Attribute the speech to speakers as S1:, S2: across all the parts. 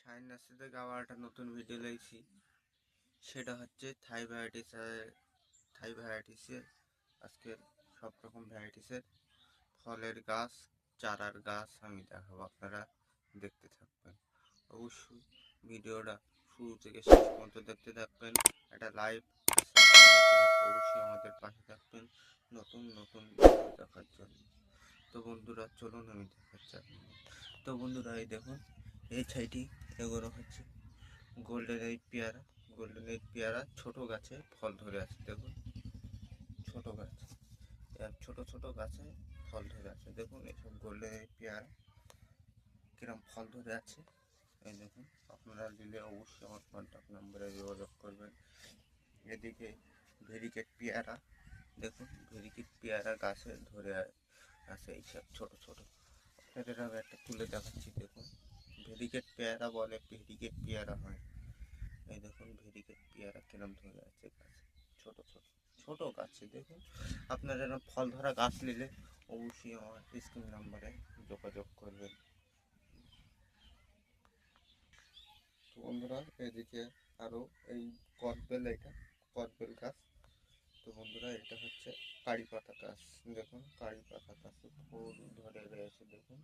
S1: Shine nursery থেকে আবার একটা নতুন ভিডিও লেগেছি। সেটা হচ্ছে থাই ভ্যারাইটিসের আজকে সব রকম ভ্যারাইটিসের ফলের গাছ, চারার গাছ আমি দেখাবো। আপনারা দেখতে থাকবেন। অবশ্যই ভিডিওটা শুরু থেকে শেষ পর্যন্ত দেখতে থাকবেন। একটা লাইভ অবশ্যই আমাদের পাশে থাকবেন নতুন নতুন ভিডিও দেখার জন্য। তো বন্ধুরা চলুন আমি দেখাচ্ছি। তো বন্ধুরা এই দেখুন, এই ছাইটি এগুলো হচ্ছে গোল্ডেন এইট পেয়ারা ছোট গাছে ফল ধরে আছে। দেখুন ছোট গাছ, ছোট ছোট গাছে ফল ধরে আছে। দেখুন এইসব গোল্ডেন এইট পেয়ারা কিরম ফল ধরে আছে। এই দেখুন, আপনারা নিলে অবশ্যই আমার কন্ট্যাক্ট নাম্বারে যোগাযোগ করবেন। এদিকে ভেরিকেট পেয়ারা, দেখুন ভেরিকেট পেয়ারা গাছে ধরে আছে এইসব ছোট ছোট। আপনাদের আমি একটা তুলে দেখাচ্ছি। দেখুন ভেরিকেট পেয়ারা বলে, ভেরিকেট পেয়ারা হয়। এই দেখুন ভেরিকেট পেয়ারা কিরম ধরে আছে গাছে, ছোট ছোট ছোট গাছে। দেখুন আপনারা ফল ধরা গাছ নিলে অবশ্যই আমার স্ক্রিন নাম্বারে যোগাযোগ করবেন। তো বন্ধুরা এদিকে আরও এই এটা কদবেল গাছ। তো বন্ধুরা এটা হচ্ছে কারি পাতা গাছ। দেখুন কারি পাতা গাছে ফুল ধরে রয়েছে। দেখুন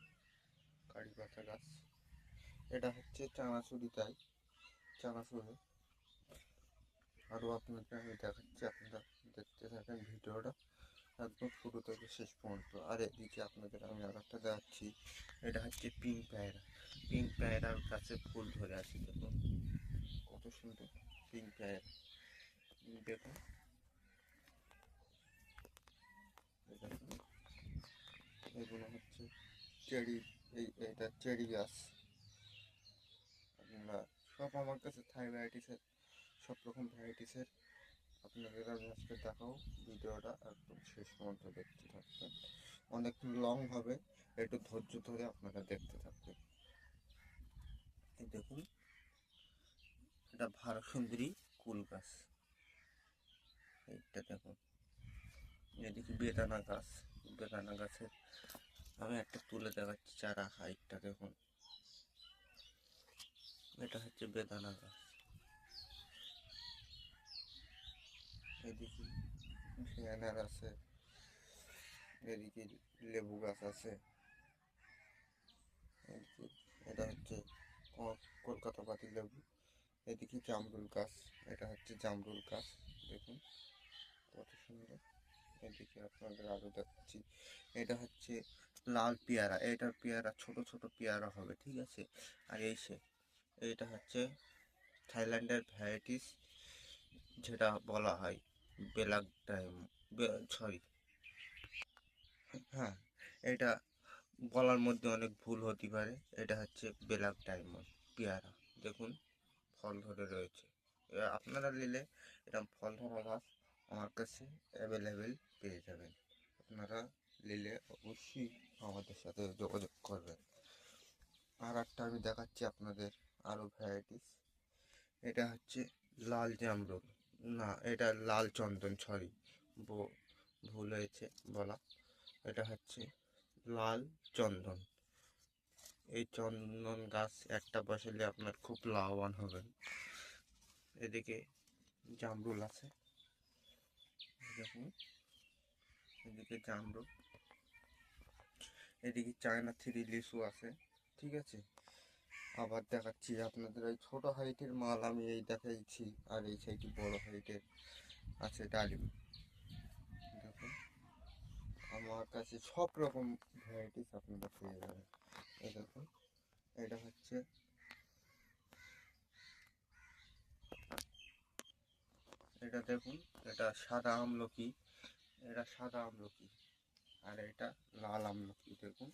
S1: কারি পাতা গাছ। এটা হচ্ছে চানাচুরি, তাই চানাচুরি। আরও আপনাকে আমি দেখাচ্ছি, আপনারা দেখতে থাকেন ভিডিওটা একদম শুরু থেকে শেষ পর্যন্ত। আর এদিকে আপনাদের আমি আর একটা দেখাচ্ছি। এটা হচ্ছে পিঙ্ক পায়রার কাছে ফুল ধরে আছে। দেখুন কত সুন্দর পিঙ্ক পায়রা। দেখুন এগুলো হচ্ছে চেরি, এটা চেরি গাছ। আপনারা সব আমার কাছে থাই ভ্যারাইটিসের সব রকম ভ্যারাইটিসের আপনাদের আমি আজকে দেখাও। ভিডিওটা একদম শেষ পর্যন্ত দেখতে থাকবেন, অনেক লং হবে, একটু ধৈর্য ধরে আপনারা দেখতে থাকবেন। এই দেখুন এটা ভারত সুন্দরী কুল গাছ। এইটা দেখুন, এদিকে বেদানা গাছের আমি একটা তুলে দেখাচ্ছি চারা হাইটটা। দেখুন এটা হচ্ছে বেদানা গাছ। এদিকে ভেনার আছে, এদিকে লেবু গাছ আছে। এদিকে এটা হচ্ছে কলকাতা পাতি লেবু। এদিকে জামরুল গাছ, এটা হচ্ছে জামরুল গাছ। দেখুন কত সুন্দর। এদিকে আপনাদের আরও দেখাচ্ছি, এটা হচ্ছে লাল পেয়ারা। এটার পেয়ারা ছোট ছোট পেয়ারা হবে, ঠিক আছে। আর এইটা হচ্ছে থাইল্যান্ডের ভ্যারাইটিস, যেটা বলা হয় ব্ল্যাক ডায়মন্ড, সরি, হ্যাঁ এটা বলার মধ্যে অনেক ভুল হতে পারে। এটা হচ্ছে ব্ল্যাক ডায়মন্ড পেয়ারা। দেখুন ফল ধরে রয়েছে। আপনারা নিলে এরকম ফল ধরা গাছ আমার কাছে অ্যাভেলেবেল পেয়ে যাবেন। আপনারা নিলে অবশ্যই আমাদের সাথে যোগাযোগ করবেন। আর একটা আমি দেখাচ্ছি আপনাদের আরও ভ্যারাইটিস। এটা হচ্ছে লাল জামরুল, না এটা লাল চন্দন, সরি ভুল হয়েছে বলা। এটা হচ্ছে লাল চন্দন। এই চন্দন গাছ একটা বসালে আপনার খুব লাভবান হবেন। এদিকে জামরুল আছে, দেখুন এদিকে জামরুল। এদিকে চায়না থ্রি লিচু আছে, ঠিক আছে। আবার দেখাচ্ছি আপনাদের এই ছোটো হাইটের মাল আমি এই দেখাইছি। আর এই সাইডে বড় হাইটের আছে ডালিম। দেখুন আমার কাছে সব রকম ভ্যারাইটিস আপনারা পেয়ে যাবেন। এই দেখুন এটা হচ্ছে এটা, দেখুন এটা সাদা আমলকি, আর এটা লাল আমলকি। দেখুন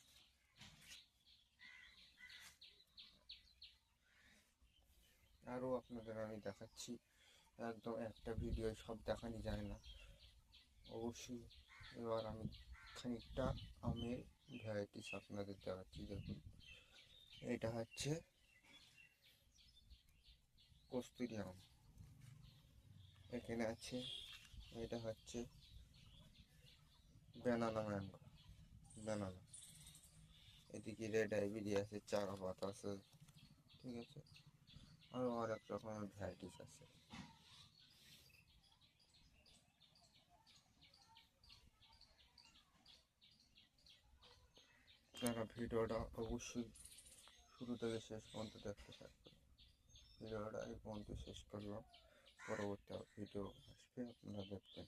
S1: আরও আপনাদের আমি দেখাচ্ছি। একদম একটা ভিডিও সব দেখানো যায় না, অবশ্যই এবার আমি খানিকটা আমের ভ্যারাইটিস আপনাদের দেখাচ্ছি। দেখুন এটা হচ্ছে কস্তুরি আম, এখানে আছে। এটা হচ্ছে ব্যানানা। এদিকে রেড আইভরি আছে, চারা পাতা আছে। ঠিক আছে, আরও অনেক রকমের ভ্যারাইটিস আছে। আপনারা ভিডিওটা অবশ্যই শুরু থেকে শেষ পর্যন্ত দেখতে থাকবেন। ভিডিওটা এই পর্যন্ত শেষ করলাম, পরবর্তী ভিডিও আসবে, আপনারা দেখবেন।